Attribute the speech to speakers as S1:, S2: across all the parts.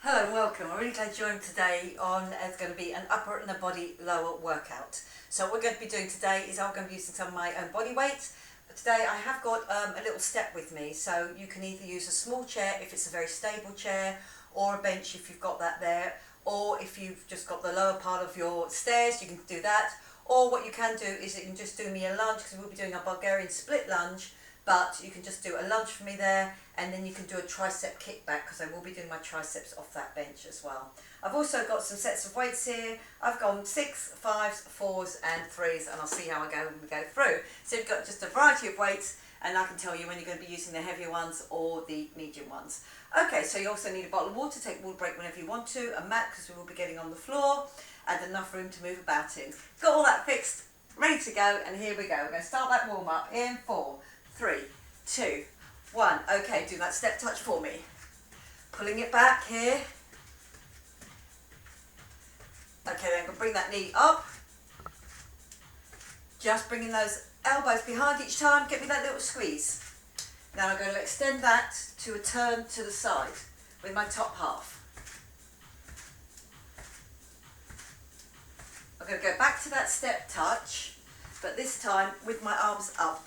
S1: Hello and welcome. I'm really glad you joined today on it's going to be an upper and a body lower workout. So what we're going to be doing today is I'm going to be using some of my own body weight. But today I have got a little step with me, so you can either use a small chair if it's a very stable chair, or a bench if you've got that there, or if you've just got the lower part of your stairs you can do that, or what you can do is you can just do me a lunge, because we'll be doing a Bulgarian split lunge. But you can just do a lunge for me there, and then you can do a tricep kickback, because I will be doing my triceps off that bench as well. I've also got some sets of weights here. I've gone 6, 5s, 4s and 3s, and I'll see how I go when we go through. So you've got just a variety of weights, and I can tell you when you're going to be using the heavier ones or the medium ones. Okay, so you also need a bottle of water, take a water break whenever you want to, a mat because we will be getting on the floor, and enough room to move about in. Got all that fixed, ready to go, and here we go. We're going to start that warm up in 4, 3, 2, 1. Okay, do that step touch for me. Pulling it back here. Okay, then I'm going to bring that knee up. Just bringing those elbows behind each time. Get me that little squeeze. Now I'm going to extend that to a turn to the side with my top half. I'm going to go back to that step touch, but this time with my arms up.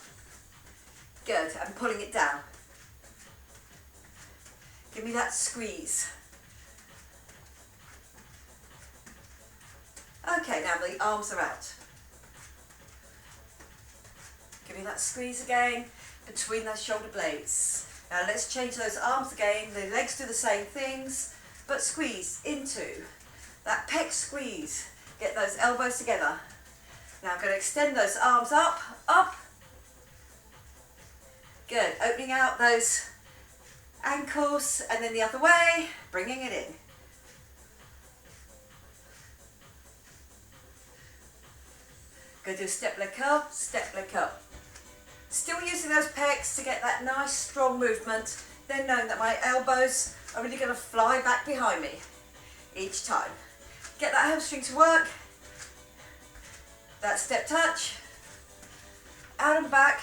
S1: Good, I'm pulling it down. Give me that squeeze. Okay, now the arms are out. Give me that squeeze again between those shoulder blades. Now let's change those arms again. The legs do the same things, but squeeze into that pec squeeze. Get those elbows together. Now I'm going to extend those arms up, up. Good, opening out those ankles and then the other way, bringing it in. Go do a step leg curl, step leg curl. Still using those pecs to get that nice strong movement, then knowing that my elbows are really going to fly back behind me each time. Get that hamstring to work, that step touch, out and back,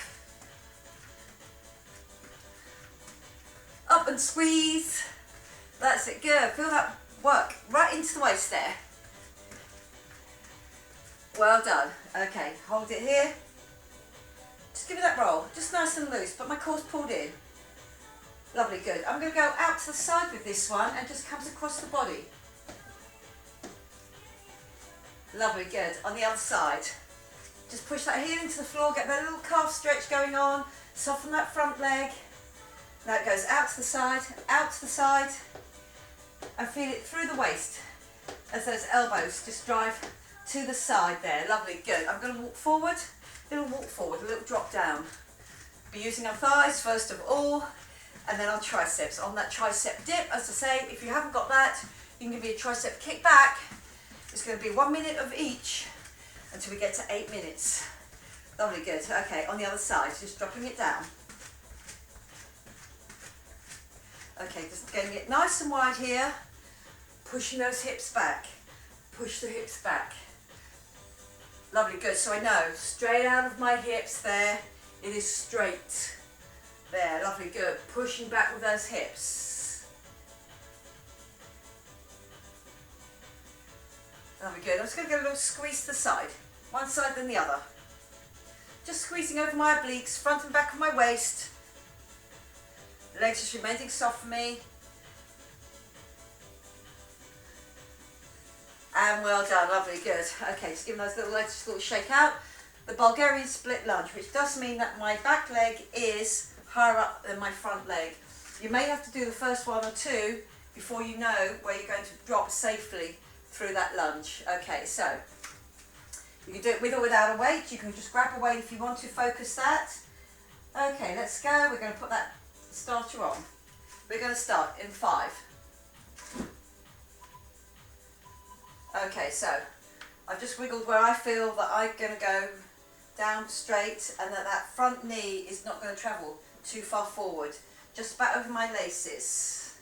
S1: up and squeeze. That's it, good. Feel that work right into the waist there. Well done. Okay, hold it here. Just give it that roll, just nice and loose, but my core's pulled in. Lovely, good. I'm going to go out to the side with this one and just comes across the body. Lovely, good. On the other side. Just push that heel into the floor, get that little calf stretch going on, soften that front leg. Now it goes out to the side, and feel it through the waist as those elbows just drive to the side there. Lovely, good. I'm going to walk forward, a little drop down. Be using our thighs first of all, and then our triceps. On that tricep dip, as I say, if you haven't got that, you can give me a tricep kick back. It's going to be 1 minute of each until we get to 8 minutes. Lovely, good. Okay, on the other side, just dropping it down. Okay, just getting it nice and wide here, pushing those hips back, push the hips back. Lovely, good. So I know, straight out of my hips there, it is straight. There, lovely, good. Pushing back with those hips. Lovely, good. I'm just going to get a little squeeze to the side, one side then the other. Just squeezing over my obliques, front and back of my waist. Legs just remaining soft for me. And well done, lovely, good. Okay, just giving those little legs just a little shake out. The Bulgarian split lunge, which does mean that my back leg is higher up than my front leg. You may have to do the first 1 or 2 before you know where you're going to drop safely through that lunge. Okay, so you can do it with or without a weight. You can just grab a weight if you want to focus that. Okay, let's go. We're going to put that starter on. We're going to start in 5. Okay, so I've just wiggled where I feel that I'm going to go down straight, and that front knee is not going to travel too far forward. Just back over my laces.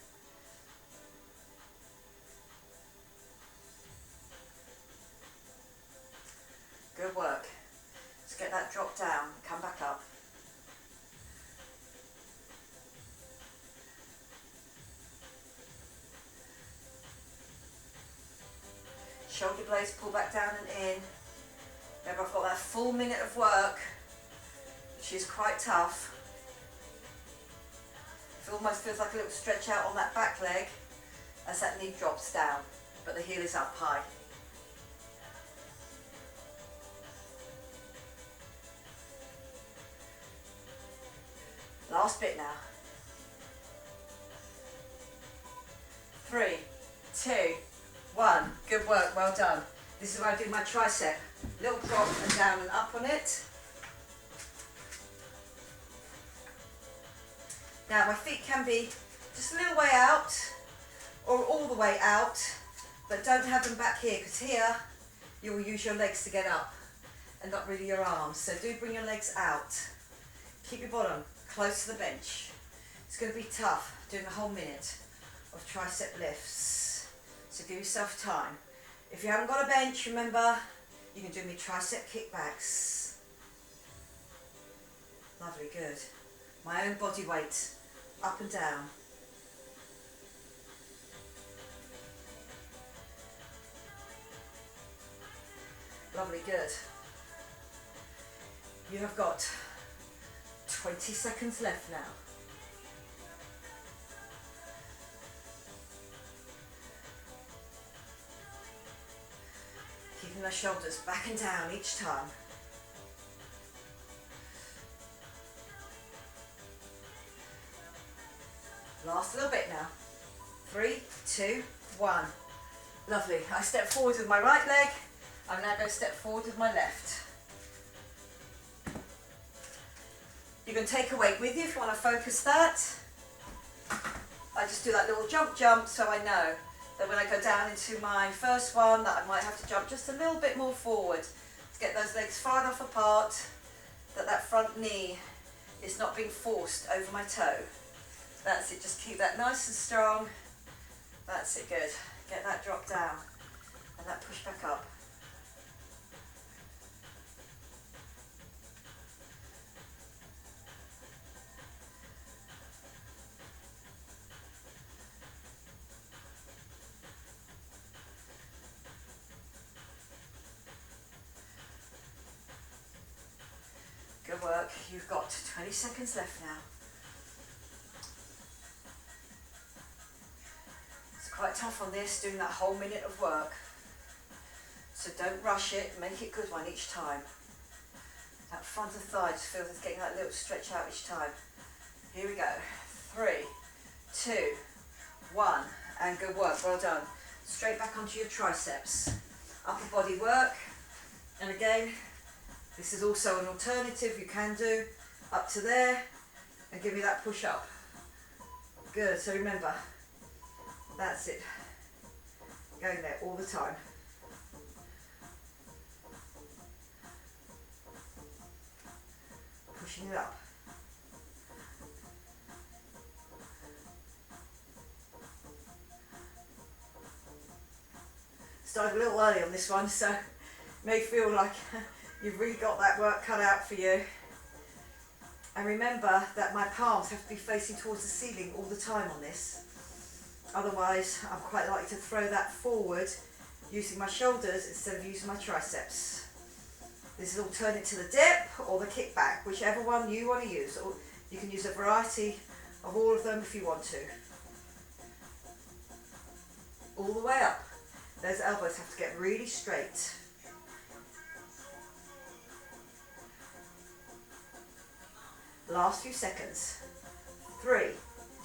S1: Good work. Let's get that drop down, come back up. shoulder blades pull back down and in. Remember, I've got that full minute of work, which is quite tough. It almost feels like a little stretch out on that back leg as that knee drops down, but the heel is up high. Last bit now. 3, 2, 1. Good work, well done. This is where I do my tricep. Little drop and down and up on it. Now my feet can be just a little way out or all the way out, but don't have them back here, because here you will use your legs to get up and not really your arms. So do bring your legs out. Keep your bottom close to the bench. It's going to be tough doing a whole minute of tricep lifts. So give yourself time. If you haven't got a bench, remember, you can do me tricep kickbacks. Lovely, good. My own body weight, up and down. Lovely, good. You have got 20 seconds left now. Keeping those shoulders back and down each time. Last little bit now. 3, 2, 1. Lovely. I step forward with my right leg. I'm now going to step forward with my left. You can take a weight with you if you want to focus that. I just do that little jump so I know that when I go down into my first one that I might have to jump just a little bit more forward to get those legs far enough apart that that front knee is not being forced over my toe. That's it, just keep that nice and strong. That's it, good. Get that drop down and that push back up. Good work. You've got 20 seconds left now. It's quite tough on this, doing that whole minute of work. So don't rush it, make it a good one each time. That front of thigh just feels it's getting that little stretch out each time. Here we go. 3, 2, 1, and good work, well done. Straight back onto your triceps. Upper body work, and again, this is also an alternative you can do up to there and give me that push up. Good, so remember, that's it. Going there all the time. Pushing it up. Started a little early on this one, so it may feel like you've really got that work cut out for you. And remember that my palms have to be facing towards the ceiling all the time on this. Otherwise, I'm quite likely to throw that forward using my shoulders instead of using my triceps. This is alternate to the dip or the kickback, whichever one you want to use. Or you can use a variety of all of them if you want to. All the way up. Those elbows have to get really straight. Last few seconds. 3,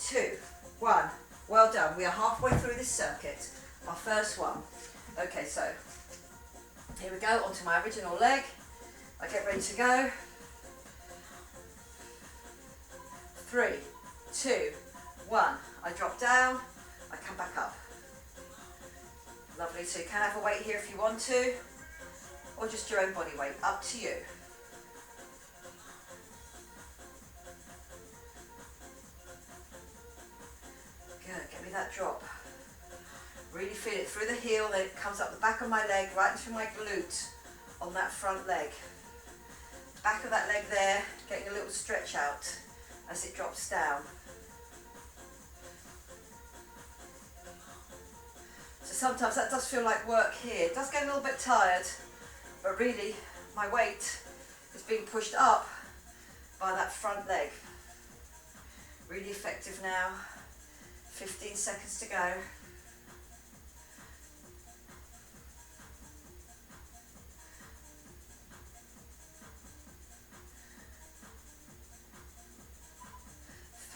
S1: 2, 1. Well done. We are halfway through this circuit. Our first one. Okay, so here we go, onto my original leg. I get ready to go. 3, 2, 1. I drop down. I come back up. Lovely. So you can have a weight here if you want to, or just your own body weight. Up to you. Good. Get me that drop. Really feel it through the heel, then it comes up the back of my leg, right into my glute on that front leg. Back of that leg there, getting a little stretch out as it drops down. So sometimes that does feel like work here. It does get a little bit tired, but really my weight is being pushed up by that front leg. Really effective now. 15 seconds to go.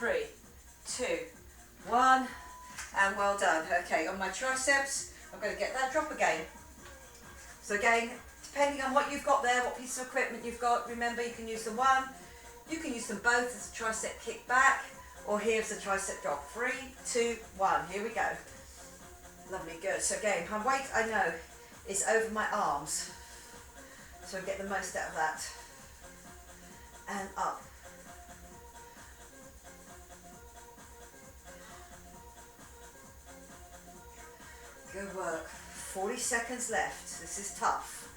S1: Three, two, one, and well done. Okay, on my triceps, I'm going to get that drop again. So again, depending on what you've got there, what piece of equipment you've got, remember you can use them one, you can use them both as a tricep kick back, or here's a tricep drop. 3, 2, 1, here we go. Lovely, good. So again, my weight I know is over my arms, so I get the most out of that. And up. Good work. 40 seconds left. This is tough.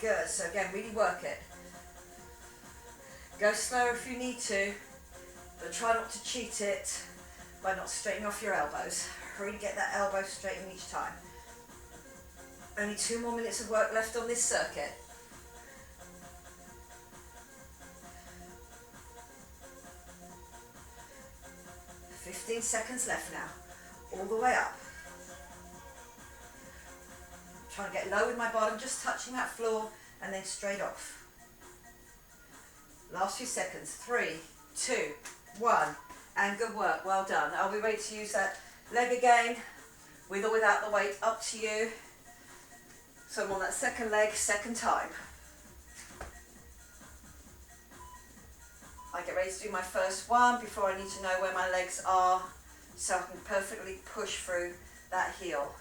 S1: Good. So again, really work it. Go slower if you need to, but try not to cheat it by not straightening off your elbows. Really get that elbow straightened each time. Only 2 more minutes of work left on this circuit. "15 seconds left now. All the way up. Trying to get low with my bottom, just touching that floor, and then straight off. Last few seconds. 3, 2, 1, and good work. Well done. Are we ready to use that leg again, with or without the weight? Up to you. So I'm on that second leg, second time. I get ready to do my first one before I need to know where my legs are, so I can perfectly push through that heel.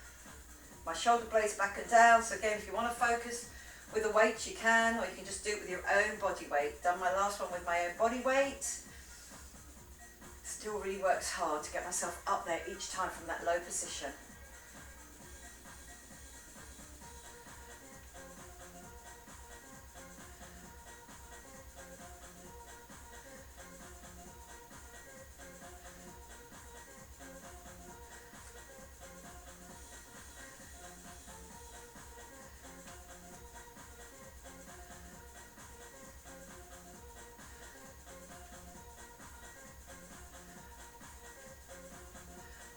S1: My shoulder blades back and down, so again, if you want to focus with a weight, you can, or you can just do it with your own body weight. Done my last one with my own body weight. Still really works hard to get myself up there each time from that low position.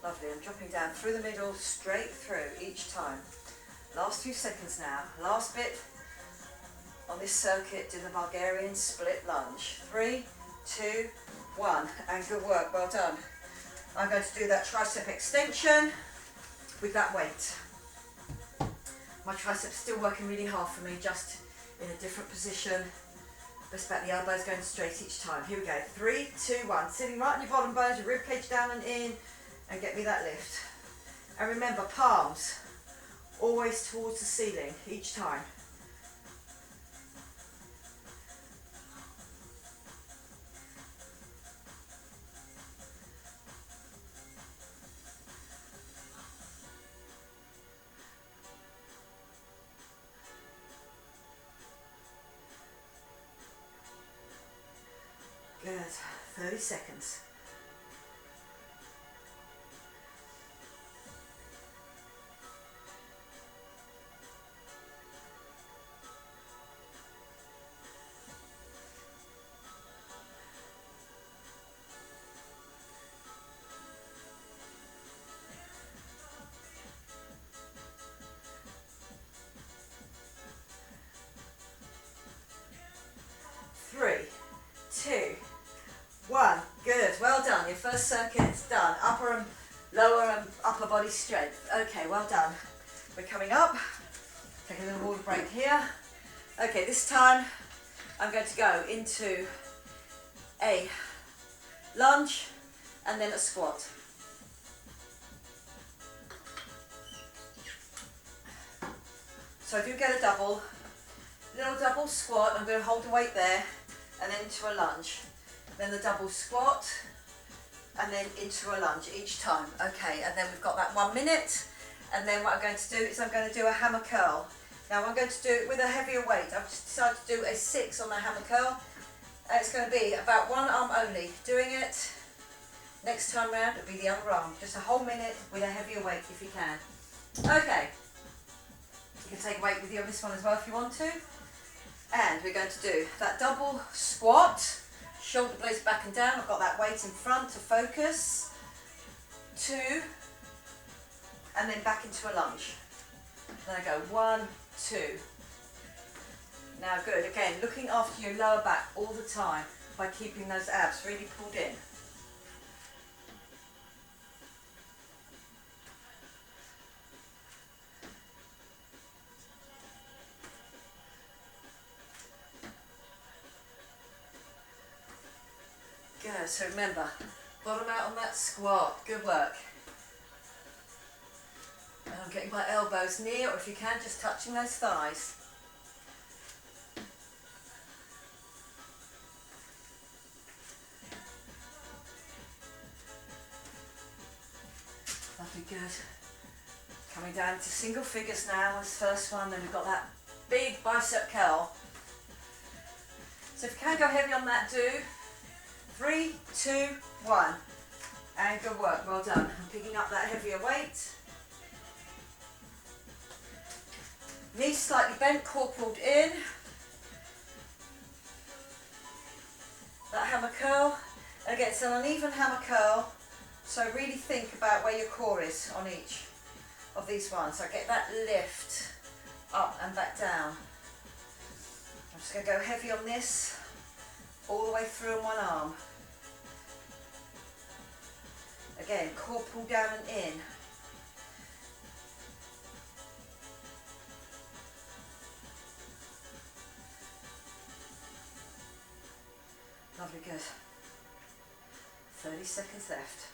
S1: Lovely, I'm dropping down through the middle, straight through each time. Last few seconds now. Last bit on this circuit, do the Bulgarian split lunge. 3, 2, 1, and good work, well done. I'm going to do that tricep extension with that weight. My triceps still working really hard for me, just in a different position. Just about the elbows going straight each time. Here we go. 3, 2, 1. Sitting right on your bottom bones, your rib cage down and in. And get me that lift. And remember, palms always towards the ceiling each time. Good. 30 seconds. Well done. Your first circuit's done. Upper and lower and upper body strength. Okay, well done. We're coming up. Take a little water break here. Okay, this time I'm going to go into a lunge and then a squat. So I do get a little double squat. I'm going to hold the weight there and then into a lunge. Then the double squat, and then into a lunge each time. Okay, and then we've got that 1 minute, and then what I'm going to do is I'm going to do a hammer curl. Now I'm going to do it with a heavier weight. I've decided to do a 6 on the hammer curl. It's going to be about one arm only. Doing it, next time round it'll be the other arm. Just a whole minute with a heavier weight if you can. Okay, you can take a weight with you on this one as well if you want to. And we're going to do that double squat, shoulder blades back and down. I've got that weight in front to focus. 2, and then back into a lunge. Then I go 1, 2. Now good, again, looking after your lower back all the time by keeping those abs really pulled in. Good, so remember, bottom out on that squat, good work. And I'm getting my elbows near, or if you can, just touching those thighs. Lovely, good. Coming down to single figures now, this first one, then we've got that big bicep curl. So if you can go heavy on that, do. 3, 2, 1. And good work, well done. I'm picking up that heavier weight. Knees slightly bent, core pulled in. That hammer curl. And again, it's an uneven hammer curl, so really think about where your core is on each of these ones. So get that lift up and back down. I'm just going to go heavy on this, all the way through on one arm. Again, core pull down and in. Lovely, good. 30 seconds left.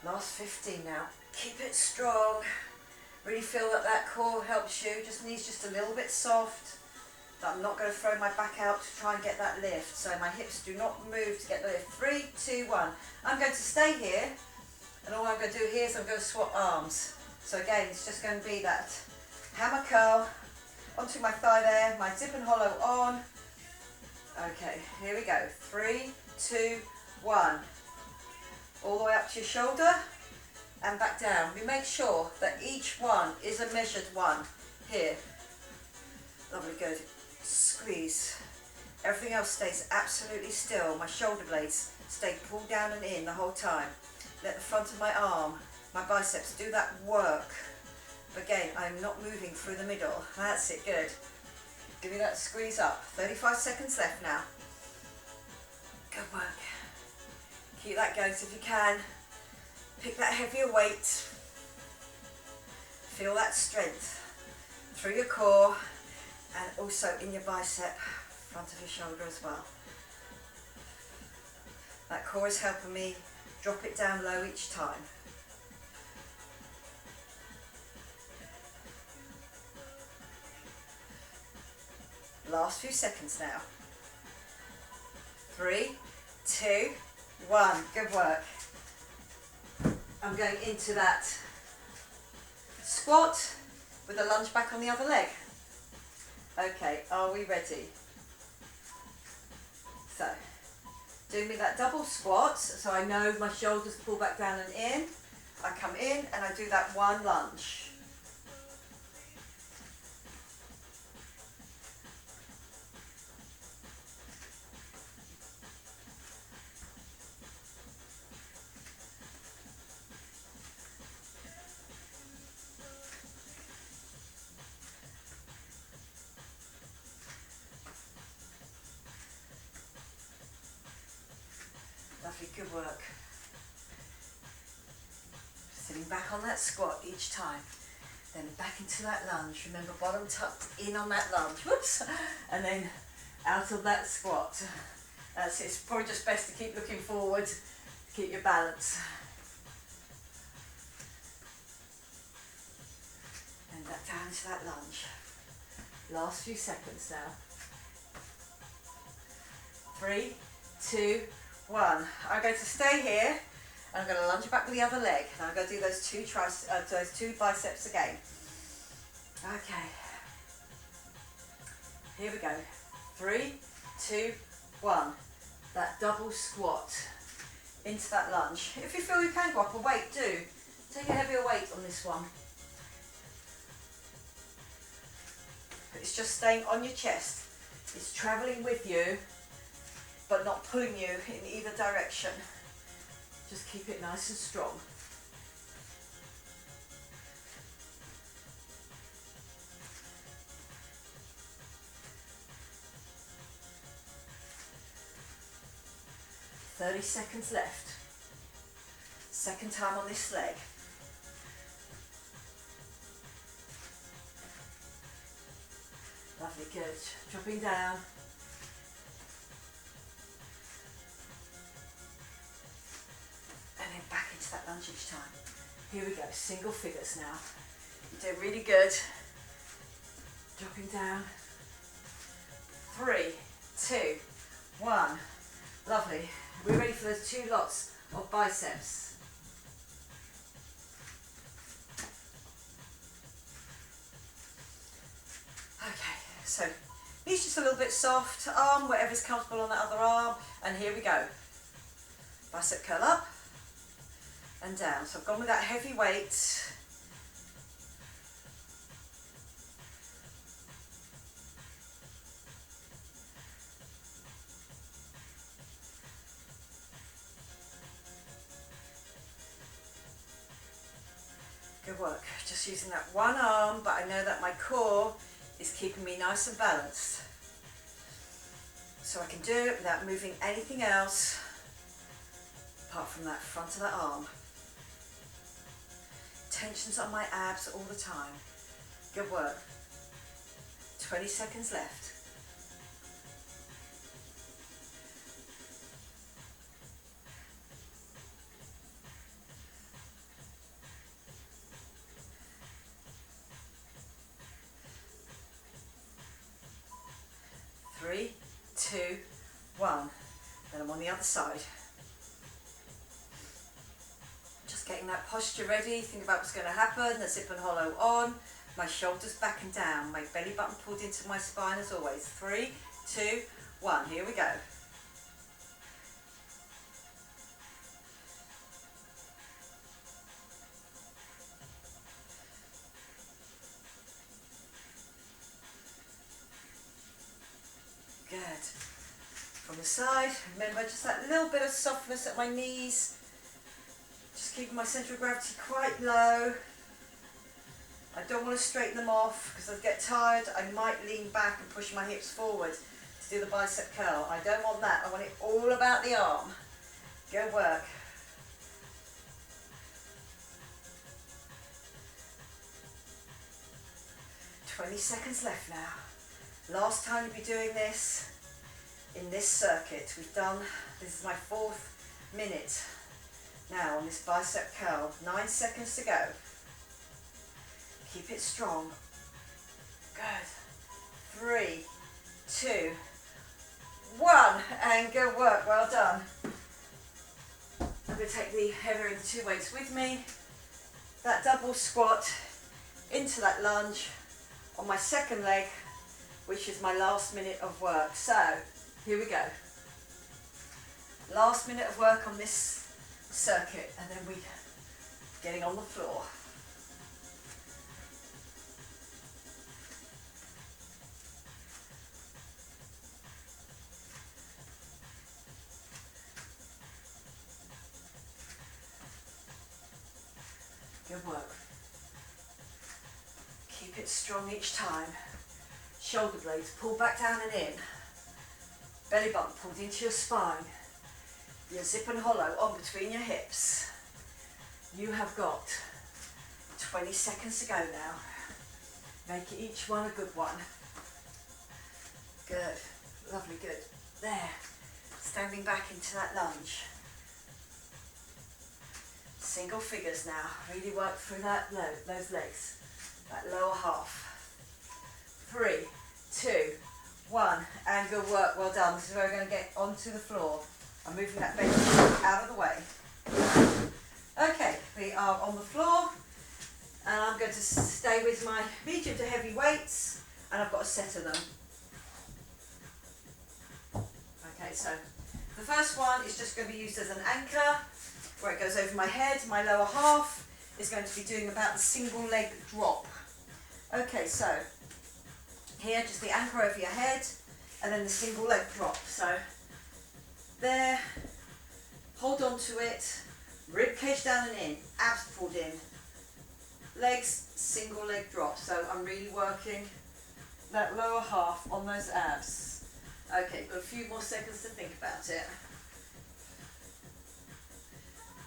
S1: Last 15 now. Keep it strong. Really feel that that core helps you. Just knees just a little bit soft. But I'm not going to throw my back out to try and get that lift. So my hips do not move to get the lift. 3, 2, 1. I'm going to stay here. And all I'm going to do here is I'm going to swap arms. So again, it's just going to be that hammer curl onto my thigh there. My zip and hollow on. Okay, here we go. 3, 2, 1. All the way up to your shoulder and back down. We make sure that each one is a measured one here. Lovely, good. Squeeze. Everything else stays absolutely still. My shoulder blades stay pulled down and in the whole time. Let the front of my arm, my biceps do that work. But again, I'm not moving through the middle. That's it, good. Give me that squeeze up. 35 seconds left now. Good work. Keep that going, so if you can, pick that heavier weight. Feel that strength through your core and also in your bicep, front of your shoulder as well. That core is helping me drop it down low each time. Last few seconds now. 3, 2, 1. Good work. I'm going into that squat with a lunge back on the other leg. Okay, are we ready? So, doing me that double squat, so I know my shoulders pull back down and in. I come in and I do that one lunge. Lovely, good work. Sitting back on that squat each time. Then back into that lunge. Remember, bottom tucked in on that lunge. Whoops! And then out of that squat. That's it. It's probably just best to keep looking forward to keep your balance. And back down into that lunge. Last few seconds now. 3, 2, 1. I'm going to stay here and I'm going to lunge back with the other leg. And I'm going to do those two biceps again. Okay. Here we go. 3, 2, 1. That double squat into that lunge. If you feel you can go up a weight, do. Take a heavier weight on this one. It's just staying on your chest. It's travelling with you, but not pulling you in either direction. Just keep it nice and strong. "30 seconds left. Second time on this leg. Lovely, good. Dropping down. And then back into that lunge each time. Here we go, single figures now. You're doing really good. Dropping down. 3, 2, 1. Lovely. We're ready for those 2 lots of biceps. Okay, so knees just a little bit soft, arm, whatever's comfortable on that other arm, and here we go. Bicep curl up and down. So I've gone with that heavy weight. Good work. Just using that one arm, but I know that my core is keeping me nice and balanced. So I can do it without moving anything else apart from that front of that arm. Tensions on my abs all the time. Good work. 20 seconds left. Three, 2, 1. Then I'm on the other side. Just getting that posture ready. Think about what's going to happen. The zip and hollow on. My shoulders back and down. My belly button pulled into my spine as always. 3, 2, 1. Here we go. Good. From the side, remember just that little bit of softness at my knees. Just keeping my centre of gravity quite low. I don't want to straighten them off because I get tired. I might lean back and push my hips forward to do the bicep curl. I don't want that. I want it all about the arm. Good work. "20 seconds left now. Last time you'll be doing this in this circuit. This is my 4th minute now on this bicep curl. 9 seconds to go. Keep it strong. Good. 3, 2, 1. And good work. Well done. I'm going to take the heavier of the 2 weights with me. That double squat into that lunge on my second leg, which is my last minute of work. So, here we go. Last minute of work on this circuit, and then we getting on the floor. Good work. Keep it strong each time. Shoulder blades pull back down and in. Belly button pulled into your spine. Your zip and hollow on between your hips. You have got 20 seconds to go now. Make each one a good one. Good. Lovely, good. There. Standing back into that lunge. Single figures now. Really work through those legs. That lower half. 3, 2, 1, and good work. Well done. This is where we're going to get onto the floor. I'm moving that bench out of the way. Okay, we are on the floor, and I'm going to stay with my medium to heavy weights, and I've got a set of them. Okay, so the first one is just going to be used as an anchor, where it goes over my head. My lower half is going to be doing about the single leg drop. Okay, so here, just the anchor over your head, and then the single leg drop. So there, hold on to it, rib cage down and in, abs pulled in, legs, single leg drop. So I'm really working that lower half on those abs. Okay, got a few more seconds to think about it.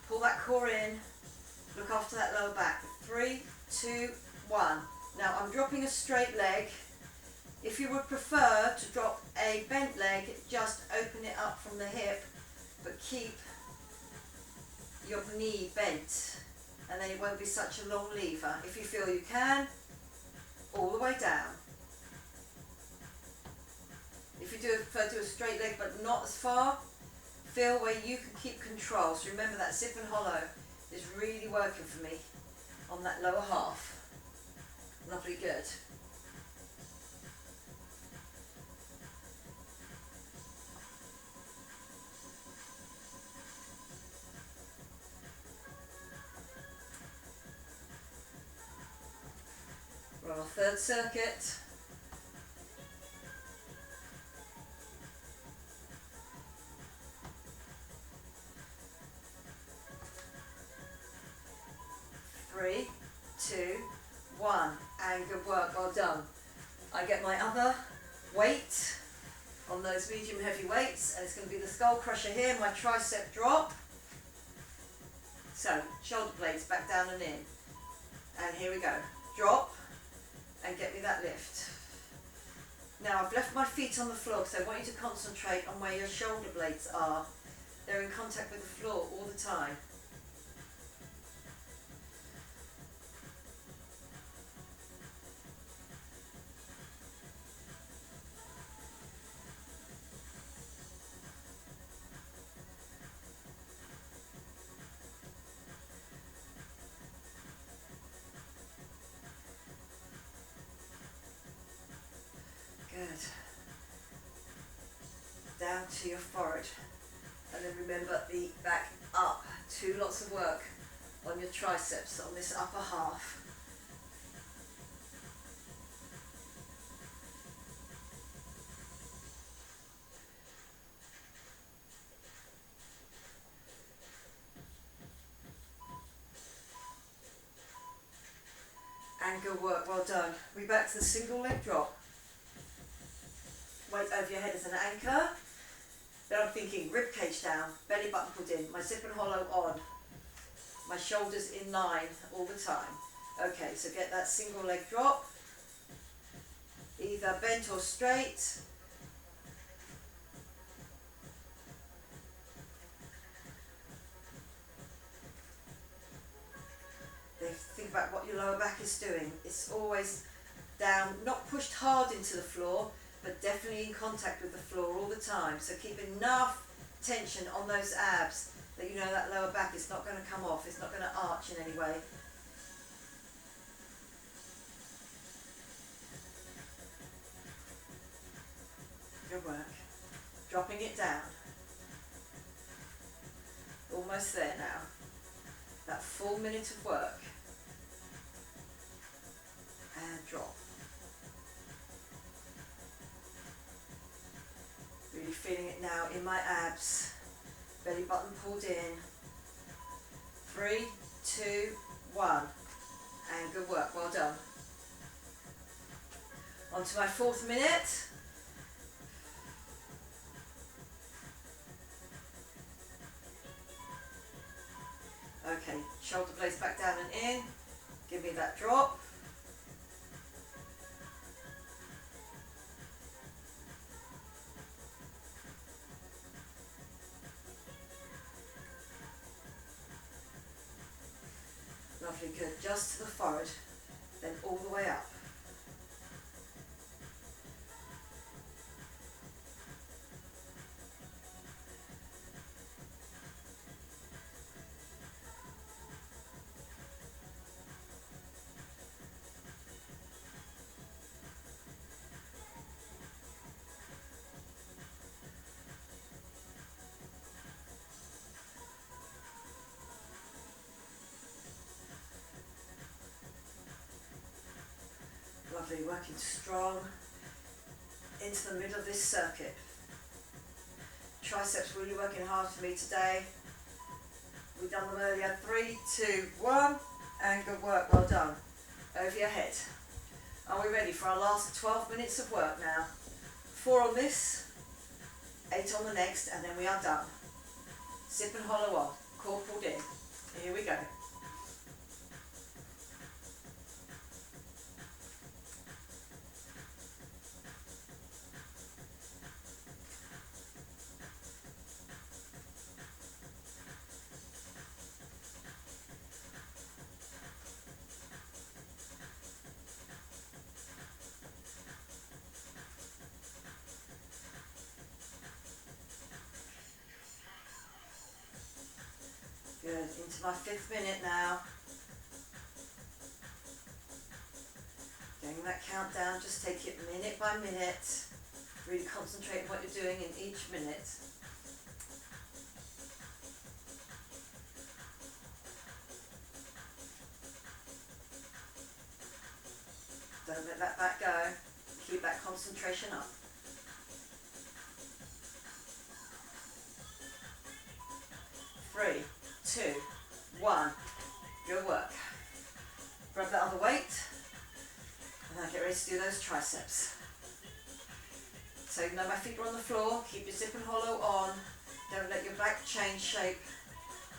S1: Pull that core in, look after that lower back. 3, 2, 1. Now I'm dropping a straight leg. If you would prefer to drop a bent leg, just open it up from the hip, but keep your knee bent, and then it won't be such a long lever. If you feel you can, all the way down. If you do prefer to do a straight leg but not as far, feel where you can keep control. So remember that zip and hollow is really working for me on that lower half. Lovely, good. We're on our third circuit. Three, 2, 1, and good work, well done. I get my other weight on those medium heavy weights, and it's going to be the skull crusher here, my tricep drop. So, shoulder blades back down and in. And here we go. Drop, and get me that lift. Now I've left my feet on the floor because I want you to concentrate on where your shoulder blades are. They're in contact with the floor all the time. Good. Down to your forehead, and then remember the back up. 2 lots of work on your triceps on this upper half. And good work, well done. We're back to the single leg drop. Weight over your head as an anchor. Then I'm thinking rib cage down, belly button pulled in, my zip and hollow on, my shoulders in line all the time. Okay, so get that single leg drop, either bent or straight. Then think about what your lower back is doing. It's always down, not pushed hard into the floor, but definitely in contact with the floor all the time. So keep enough tension on those abs that you know that lower back is not going to come off, it's not going to arch in any way. Good work. Dropping it down. Almost there now. That full minute of work. And drop. Really feeling it now in my abs. Belly button pulled in. 3, 2, 1. And good work, well done. On to my 4th minute. Okay, shoulder blades back down and in. Give me that drop. Lovely, good. Just to the forehead, then all the way up. Lovely, working strong into the middle of this circuit. Triceps really working hard for me today. We've done them earlier. 3, 2, 1, and good work, well done. Over your head. Are we ready for our last 12 minutes of work now? 4 on this, 8 on the next, and then we are done. Zip and hollow on, core pulled in. Here we go. Good, into my 5th minute now. Getting that countdown, just take it minute by minute. Really concentrate on what you're doing in each minute. Don't let that back go. Keep that concentration up. 3, 2, 1, good work. Grab that other weight, and now get ready to do those triceps. So even though my feet are on the floor, keep your zip and hollow on. Don't let your back change shape.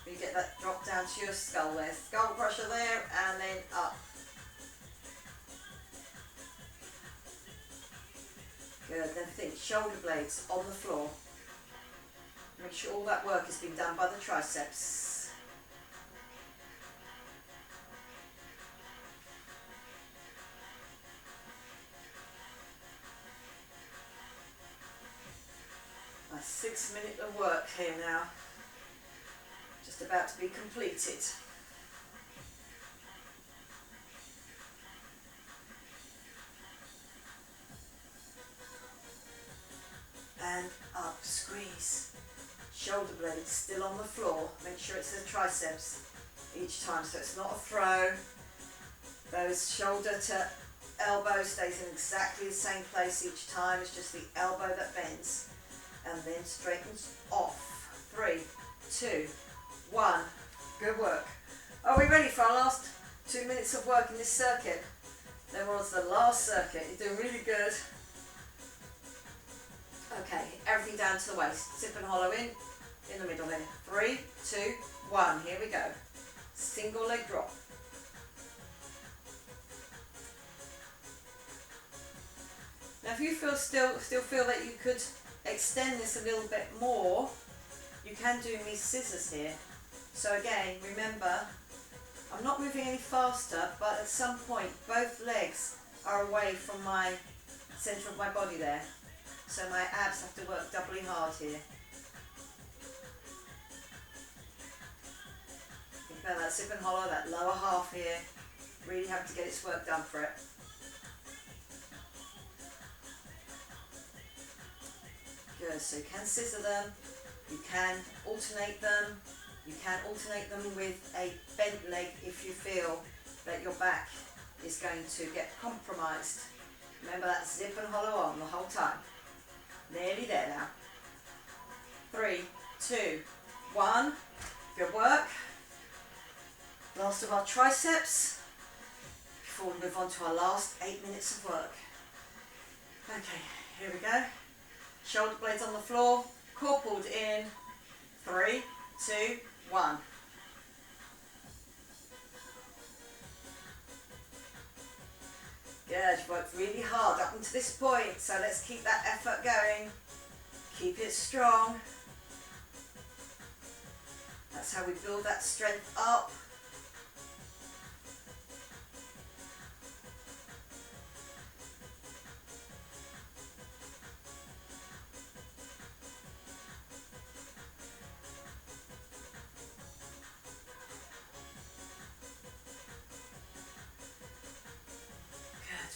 S1: You get that drop down to your skull there. Skull pressure there, and then up. Good, then think shoulder blades on the floor. Make sure all that work has been done by the triceps. My 6th minute of work here now, just about to be completed. And up, squeeze. Shoulder blades still on the floor. Make sure it's the triceps each time, so it's not a throw. Those shoulder to elbow stays in exactly the same place each time. It's just the elbow that bends and then straightens off. 3, 2, 1. Good work. Are we ready for our last 2 minutes of work in this circuit? Then we're on to the last circuit. You're doing really good. Okay, everything down to the waist. Zip and hollow in the middle then. 3, 2, 1. Here we go. Single leg drop. Now if you still feel that you could extend this a little bit more, you can do me scissors here. So again, remember, I'm not moving any faster, but at some point both legs are away from my centre of my body there. So my abs have to work doubly hard here. Think about that zip and hollow, that lower half here. Really have to get its work done for it. Good, so you can scissor them, you can alternate them, you can alternate them with a bent leg if you feel that your back is going to get compromised. Remember that zip and hollow on the whole time. Nearly there now. 3, 2, 1. Good work. Last of our triceps before we move on to our last 8 minutes of work. Okay, here we go. Shoulder blades on the floor, core pulled in. 3, 2, 1. Good, you've worked really hard up until this point, so let's keep that effort going. Keep it strong. That's how we build that strength up.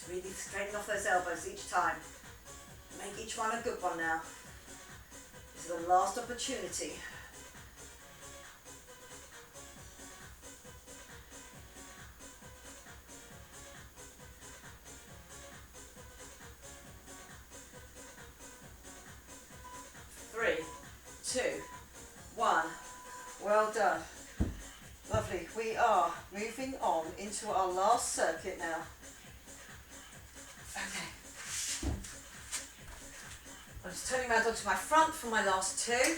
S1: Really straighten off those elbows each time. Make each one a good one now. This is the last opportunity. into our last circuit now. Okay. I'm just turning around onto my front for my last two.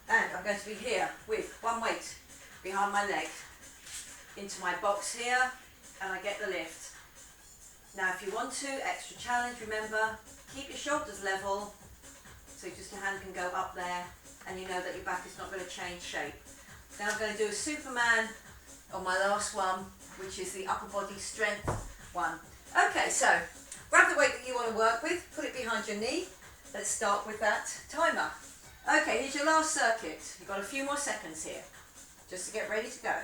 S1: And I'm going to be here with one weight behind my leg into my box here, and I get the lift. Now if you want to, extra challenge, remember, keep your shoulders level so just your hand can go up there and you know that your back is not going to change shape. Then I'm going to do a Superman on my last one, which is the upper body strength one. Okay, so grab the weight that you want to work with, put it behind your knee. Let's start with that timer. Okay, here's your last circuit. You've got a few more seconds here just to get ready to go.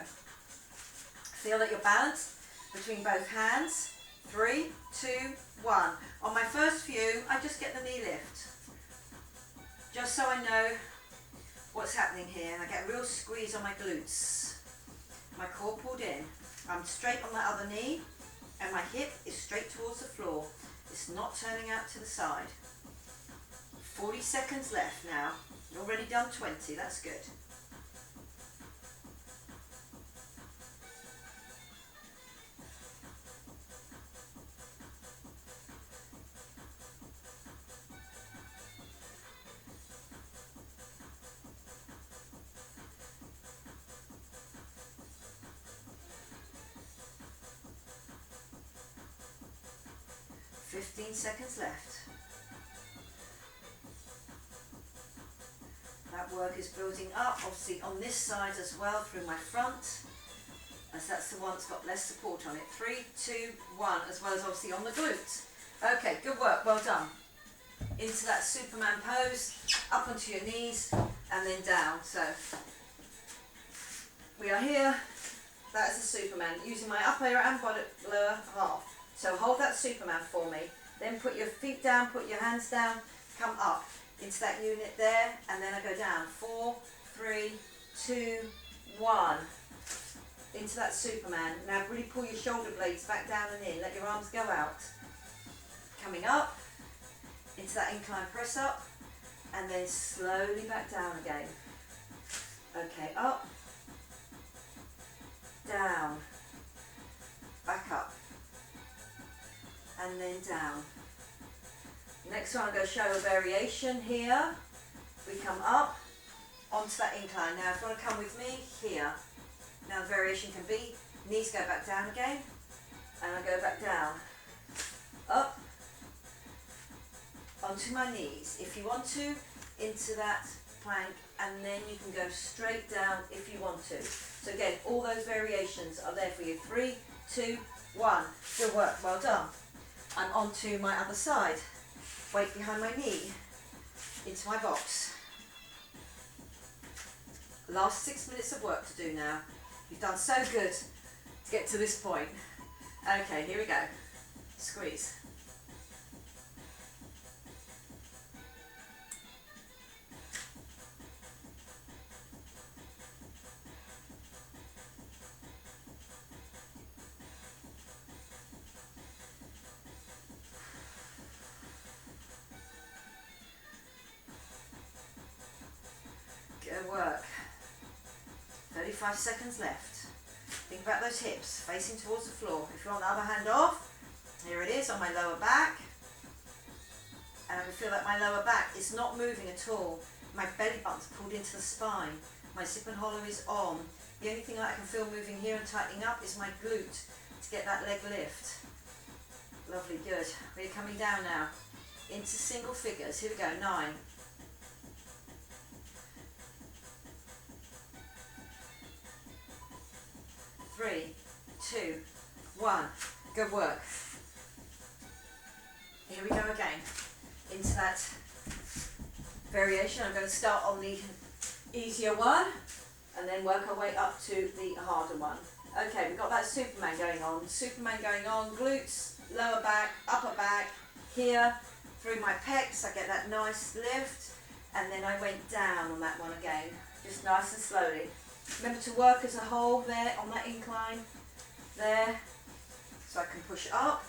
S1: Feel that you're balanced between both hands. 3, 2, 1. On my first few, I just get the knee lift, just so I know what's happening here, and I get a real squeeze on my glutes. My core pulled in. I'm straight on that other knee, and my hip is straight towards the floor. It's not turning out to the side. 40 seconds left now. You've already done 20, that's good. Fifteen seconds left. That work is building up, obviously on this side as well, through my front, as that's the one that's got less support on it. 3, 2, 1, as well as obviously on the glutes. Okay, good work, well done. Into that Superman pose, up onto your knees, and then down. So, we are here, that is the Superman, using my upper and lower half. So hold that Superman for me, then put your feet down, put your hands down, come up into that unit there, and then I go down. 4, 3, 2, 1. Into that Superman. Now really pull your shoulder blades back down and in, let your arms go out. Coming up, into that incline press up, and then slowly back down again. Okay, up, down, back up, and then down. Next one I'm going to show a variation here. We come up onto that incline. Now if you want to come with me here. Now the variation can be knees go back down again, and I go back down, up, onto my knees. If you want to, into that plank, and then you can go straight down if you want to. So again, all those variations are there for you. 3, 2, 1. Good work, well done. I'm onto my other side. Weight behind my knee, into my box. Last 6 minutes of work to do now. You've done so good to get to this point. Okay, here we go. Squeeze. Good work. 35 seconds left. Think about those hips facing towards the floor. If you want the other hand off, here it is on my lower back. And I can feel that my lower back is not moving at all. My belly button's pulled into the spine. My zip and hollow is on. The only thing I can feel moving here and tightening up is my glute to get that leg lift. Lovely, good. We're coming down now into single figures. Here we go, 9. 3, 2, 1. Good work. Here we go again. Into that variation. I'm going to start on the easier one and then work our way up to the harder one. Okay, we've got that Superman going on. Superman going on, glutes, lower back, upper back, here, through my pecs. I get that nice lift, and then I went down on that one again, just nice and slowly. Remember to work as a whole there on that incline there, so I can push up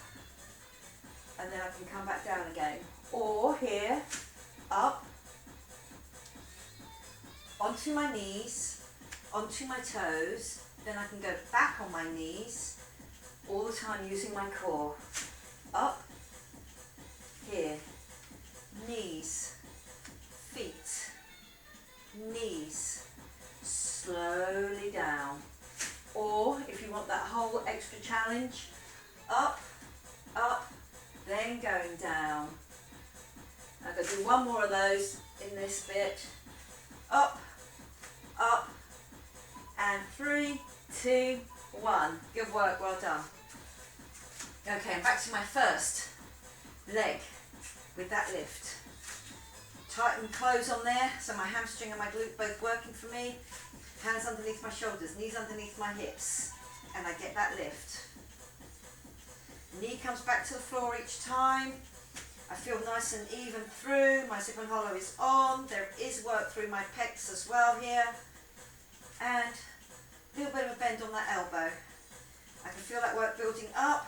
S1: and then I can come back down again, or here, up, onto my knees, onto my toes, then I can go back on my knees, all the time using my core. Up, here, knees, feet, knees, slowly down. Or if you want that whole extra challenge, up, up, then going down. I'm going to do one more of those in this bit. Up, up, and 3, 2, 1. Good work, well done. Okay, and back to my first leg with that lift. Tighten close on there, so my hamstring and my glute both working for me. Hands underneath my shoulders, knees underneath my hips, and I get that lift. Knee comes back to the floor each time. I feel nice and even through. My zip and hollow is on. There is work through my pecs as well here. And a little bit of a bend on that elbow. I can feel that work building up,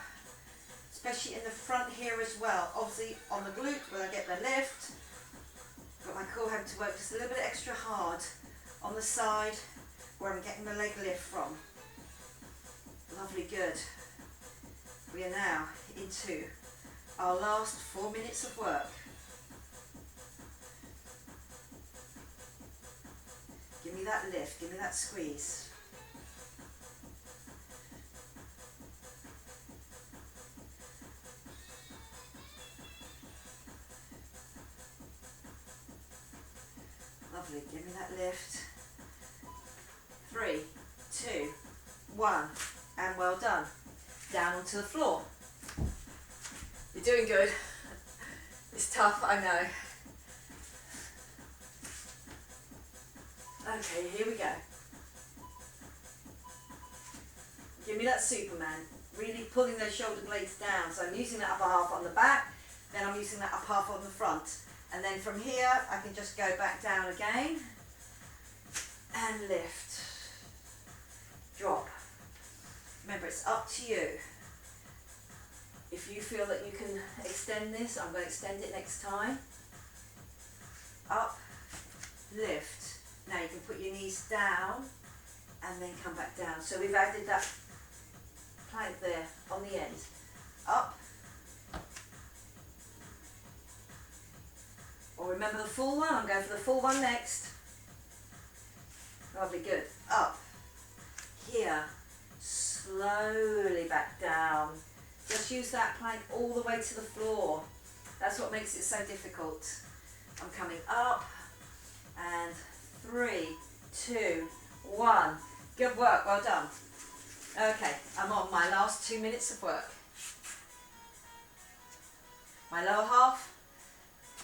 S1: especially in the front here as well. Obviously on the glute where I get the lift, but my core having to work just a little bit extra hard on the side where I'm getting the leg lift from. Lovely, good. We are now into our last 4 minutes of work. Give me that lift, give me that squeeze. Lovely, give me that lift. 3, 2, 1, and well done. Down onto the floor. You're doing good. It's tough, I know. Okay, here we go. Give me that Superman. Really pulling those shoulder blades down. So I'm using that upper half on the back, then I'm using that upper half on the front. And then from here, I can just go back down again and lift. Drop. Remember, it's up to you. If you feel that you can extend this, I'm going to extend it next time. Up, lift. Now you can put your knees down and then come back down. So we've added that plank there on the end. Up. Or remember the full one, I'm going for the full one next. Lovely, good. Up. Here. Slowly back down. Just use that plank all the way to the floor. That's what makes it so difficult. I'm coming up and 3, 2, 1. Good work, well done. Okay, I'm on my last 2 minutes of work. My lower half,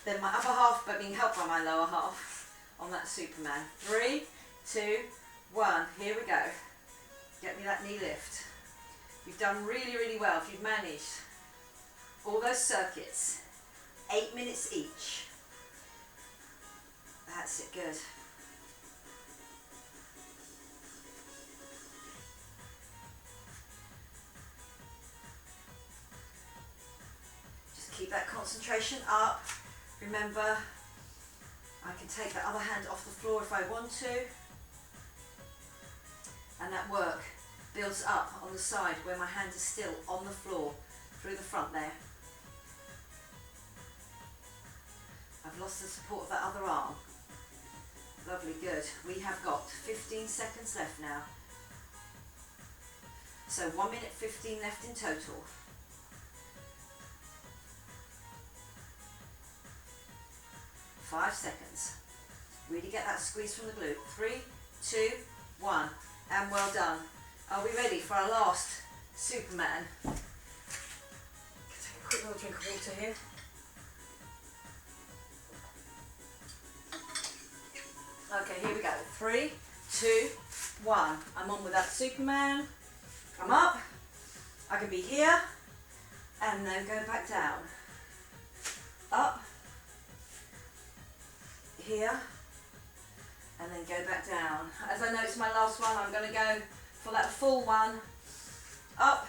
S1: then my upper half, but being helped by my lower half on that Superman. 3, 2, 1, here we go. Get me that knee lift. You've done really, really well if you've managed all those circuits. 8 minutes each. That's it, good. Just keep that concentration up. Remember, I can take that other hand off the floor if I want to. And that work builds up on the side where my hand is still on the floor through the front there. I've lost the support of that other arm. Lovely, good. We have got 15 seconds left now. So 1 minute 15 left in total. 5 seconds. Really get that squeeze from the glute. 3, 2, 1, and well done. Are we ready for our last Superman? Take a quick little drink of water here. Okay, here we go. 3, 2, 1. I'm on with that Superman. Come up. I can be here and then go back down. Up. Here. And then go back down. As I know it's my last one, I'm going to go for that full one. Up.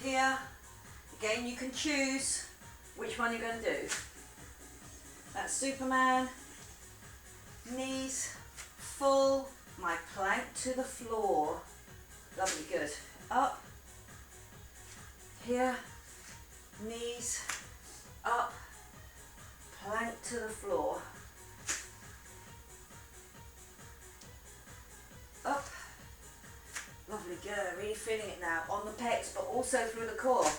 S1: Here. Again, you can choose which one you're going to do. That's Superman. Knees, full my plank to the floor. Lovely, good. Up, here, knees, up, plank to the floor. Up, lovely, good. Really feeling it now on the pecs, but also through the core.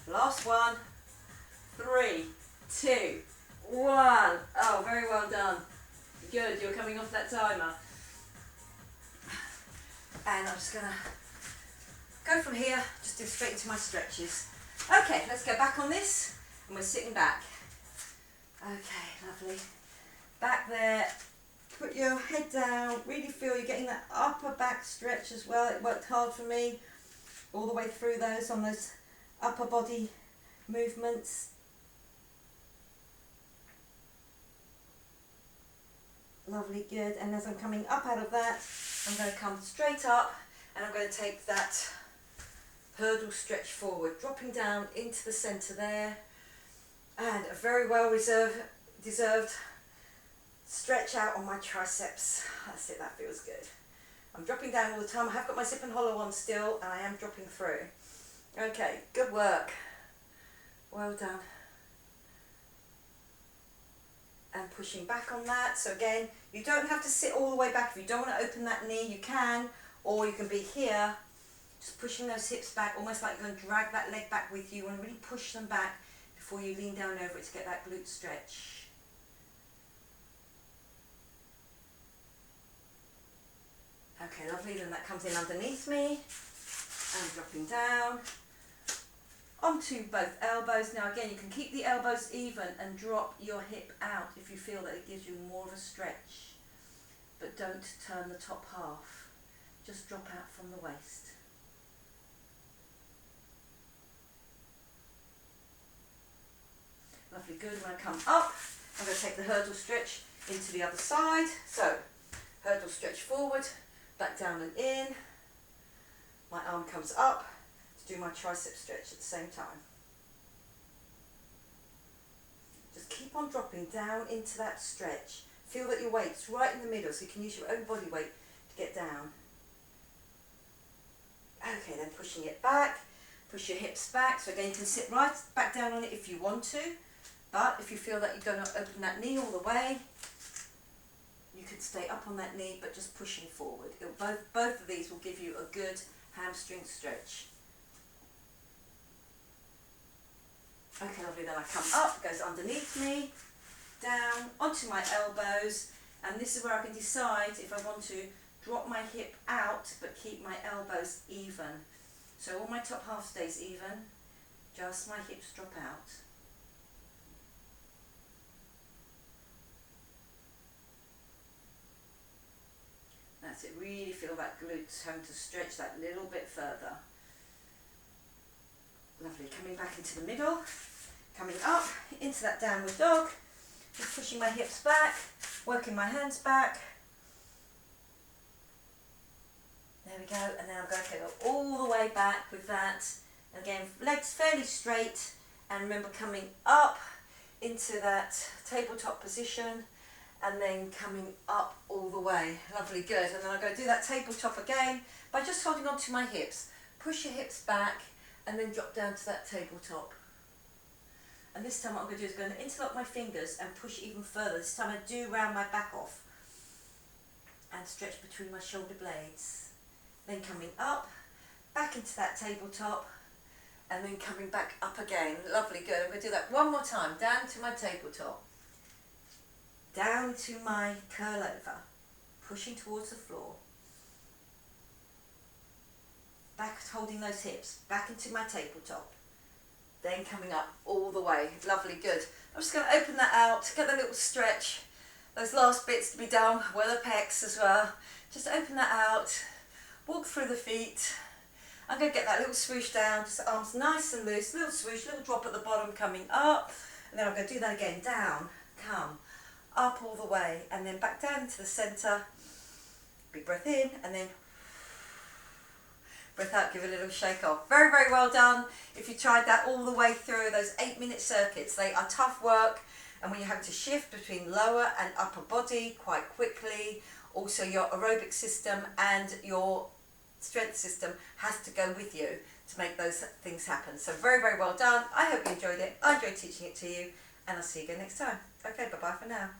S1: Last one. 3, 2, 1. Oh, very well done. Good, you're coming off that timer. And I'm just gonna go from here, just do straight into my stretches. Okay, let's go back on this, and we're sitting back. Okay, lovely. Back there, put your head down, really feel you're getting that upper back stretch as well. It worked hard for me all the way through those, on those upper body movements. Lovely, good. And as I'm coming up out of that, I'm going to come straight up, and I'm going to take that hurdle stretch forward, dropping down into the centre there, and a very well deserved stretch out on my triceps. That's it, that feels good. I'm dropping down all the time. I have got my zip and hollow on still, and I am dropping through. Okay, good work. Well done. And pushing back on that. So again, you don't have to sit all the way back. If you don't want to open that knee, you can, or you can be here, just pushing those hips back, almost like you're going to drag that leg back with you, and really push them back before you lean down over it to get that glute stretch. Okay, lovely. Then that comes in underneath me, and dropping down onto both elbows. Now again, you can keep the elbows even and drop your hip out if you feel that it gives you more of a stretch, but don't turn the top half. Just drop out from the waist. Lovely, good. When I come up, I'm going to take the hurdle stretch into the other side. So, hurdle stretch forward, back down and in. My arm comes up to do my tricep stretch at the same time. Just keep on dropping down into that stretch. Feel that your weight's right in the middle, so you can use your own body weight to get down. Okay, then pushing it back, push your hips back. So again, you can sit right back down on it if you want to, but if you feel that you don't open that knee all the way, you could stay up on that knee, but just pushing forward. Both of these will give you a good hamstring stretch. Okay, lovely. Then I come up, goes underneath me, down onto my elbows, and this is where I can decide if I want to drop my hip out but keep my elbows even. So all my top half stays even, just my hips drop out. That's it, really feel that glutes having to stretch that little bit further. Lovely, coming back into the middle, coming up into that downward dog, just pushing my hips back, working my hands back. There we go, and then I'm going to go all the way back with that. Again, legs fairly straight, and remember coming up into that tabletop position, and then coming up all the way. Lovely, good. And then I'm going to do that tabletop again by just holding on to my hips. Push your hips back, and then drop down to that tabletop. And this time what I'm going to do is going to interlock my fingers and push even further. This time I do round my back off and stretch between my shoulder blades. Then coming up, back into that tabletop, and then coming back up again. Lovely, good. I'm going to do that one more time. Down to my tabletop. Down to my curl over, pushing towards the floor. Back, holding those hips, back into my tabletop. Then coming up all the way. Lovely, good. I'm just going to open that out, get a little stretch. Those last bits to be done, were the pecs as well. Just open that out, walk through the feet. I'm going to get that little swoosh down, just the arms nice and loose, little swoosh, little drop at the bottom coming up. And then I'm going to do that again, down, come, up all the way, and then back down into the centre. Big breath in, and then breath out, give a little shake off. Very, very well done. If you tried that all the way through those 8-minute circuits, they are tough work, And when you have to shift between lower and upper body quite quickly, also your aerobic system and your strength system has to go with you to make those things happen. So very, very well done. I hope you enjoyed it. I enjoyed teaching it to you, and I'll see you again next time. Okay, bye-bye for now.